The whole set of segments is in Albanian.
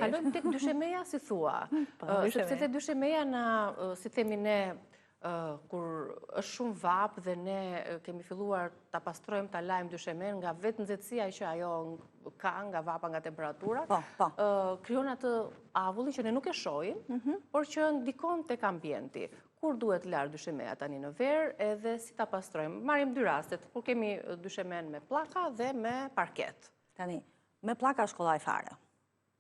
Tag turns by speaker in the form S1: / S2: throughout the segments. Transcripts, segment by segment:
S1: kalojmë tek dyshemeja, si thua. Sepse te dyshemeja na, si themi ne, kur është shumë vap dhe ne kemi filluar ta pastrojmë, ta lajmë dyshemen nga vetë nxehtësia që ajo ka nga vapa, nga temperatura, krijon atë avullin që ne nuk e shohim, por që ndikon tek ambienti. Kur duhet larë dyshemeja tani në verë, edhe si ta pastrojmë. Marrim dy rastet, kur kemi dyshemen me pllaka dhe me parket.
S2: Tani, me pllaka është kollaj fare.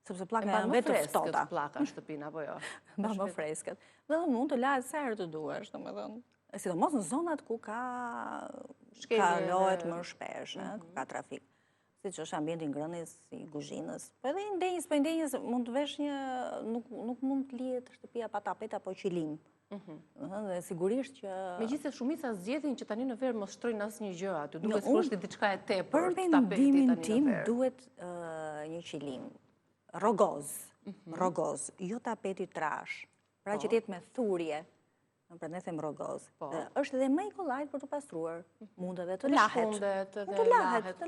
S2: Sepse plaka janë vetë ftohta.
S1: Mbas më plaka në shtëpinë apo jo?
S2: Mbas më freskët. Dhe mund të lahet sa herë të duash, domethënë. Sidomos në zonat ku kalohet më shpesh, ku ka trafik. Siç është ambienti ngrënies, si kuzhinës. Po edhe i ndenjës mund të vesh një, nuk mund të lihet shtëpia pa tapet apo qilim. Dhe sigurisht që...
S1: Megjithëse shumica zgjedhin që tani në verë mos shtrojnë asnjë gjë aty, duket sikur është diçka e tepër.
S2: Për mendimin tim duhet një qilim. Rogoz, jo tapeti trash, pra që t'jetë me thurje, pra ne them rogoz, është edhe më i kollajt për të pastruar, mund edhe të lahet. Të lahet,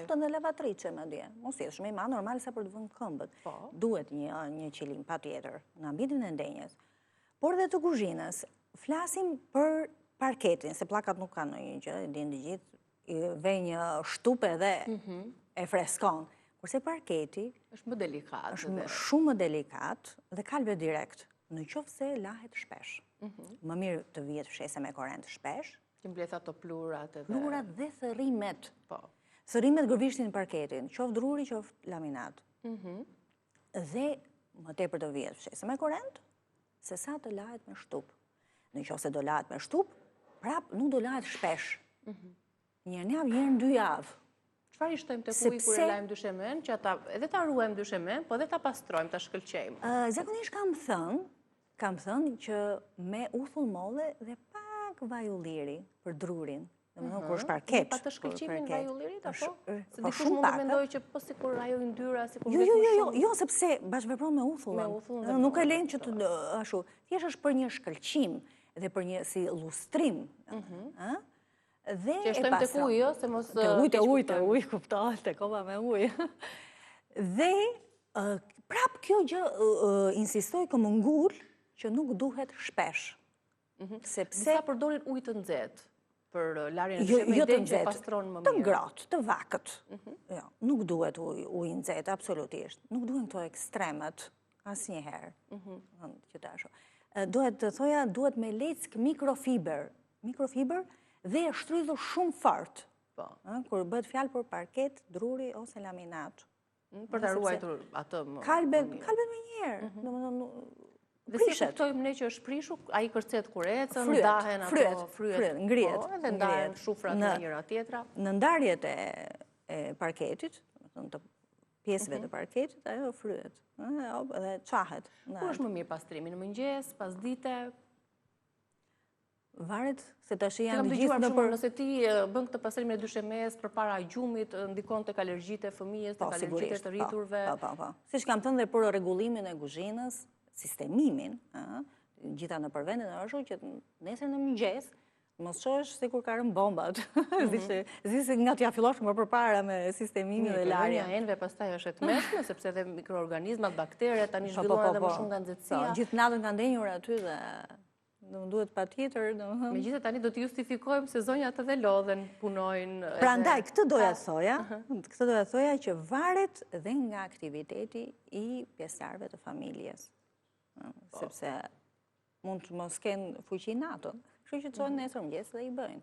S2: të në lavatrice më dje. Mos jetë shumë i ma normal sa për të vënë këmbët. Duhet një qilim, pa tjetër, në ambientin e ndenjes. Por dhe të kuzhinës, flasim për parketin, se plakat nuk kanë në një gjë, din të gjithë, ve një shtupe dhe e freskon. Kurse parketi
S1: është më delikat.
S2: Është shumë më delikat dhe kalbe direkt, në qoftë se lahet shpesh. Më mirë të vihet fshese me korrent shpesh.
S1: Që mbledh ato plurat edhe...
S2: Plurat dhe thërrimet. Thërrimet gërvishtin parketin, qoftë druri, qoftë laminat. Dhe më tepër të vihet fshese me korrent, se sa të lahet me shtup. Në qoftë se do lahet me shtup, prap nuk do lahet shpesh. Njërë javë, njërë në 2 javë.
S1: Çfarë i shtojmë tek uji kur e lajmë dyshemen, që edhe ta ruajmë dyshemen, po edhe ta pastrojmë, ta shkëlqejmë?
S2: Zakonisht kam thënë që me uthull molle dhe pak vaj ulliri për drurin. Domethënë kur është parket.
S1: Pa të shkëlqimin vaj ullirit apo? Se dikush mund të mendojë që po sikur ajo i ndyra, sikur
S2: vetë shumë. Jo, sepse bashkëvepron me uthullin. Nuk e lejnë që të ashtu. Thjesht është për një shkëlqim dhe për një si lustrim.
S1: Që shtojmë të uji, jo?
S2: Të uj, kuptohet, të koma me uj. Dhe, prap kjo gjë insistoj këmë ngull që nuk duhet shpesh.
S1: Disa përdorin ujë të nxehtë për larjen e dyshemenit që pastron më mirë.
S2: Të ngrohtë, të vakët. Nuk duhet ujë nxehtë, absolutisht. Nuk duhen këto ekstremet, asnjëherë. Duhet të thoja, duhet me leck mikrofiber. Mikrofiber dhe e shtrydhur shumë fort, kur bëhet fjalë për parket, druri ose laminat.
S1: Për të ruajtur atë më...
S2: Kalbet me njerë.
S1: Dhe si kuptojmë ne që është prishur, ai kërcet kur ecën, ndahen ato fryet,
S2: ngrihet.
S1: Edhe ndahen shufrat në njëra tjetra.
S2: Në ndarjet e parketit, të pjesëve të parketit, ajo fryet. Dhe qahet.
S1: Kur është më mirë pastrimi, në mëngjes, pas dite?
S2: Varet se tash janë
S1: të gjithë nëse ti bën këtë pastrimin e dyshemes përpara gjumit, ndikon tek alergjitë e fëmijës, tek alergjitë të rriturve.
S2: Siç kam thënë dhe për rregullimin e kuzhinës, sistemimin, gjitha në përvendin e ashtu që nesër në mëngjes mos shohësh sikur ka rënë bombat. Zisi nga t'ja fillosh më përpara me sistemimin dhe larjen.
S1: Larja e enëve pastaj është e tmeshme, sepse edhe mikroorganizmat, bakteret tani zhvillohen edhe më shumë nga nxehtësia.
S2: Gjithë natën kanë ndenjur aty dhe duhet patjetër.
S1: Megjithatë tani do të justifikojmë se zonjat edhe lodhen, punojnë.
S2: Prandaj këtë doja thoja që varet dhe nga aktiviteti i pjesëtarëve të familjes. Sepse mund të mos kenë fuqi natën. Kështu që çojnë nesër mëngjes dhe i bëjnë.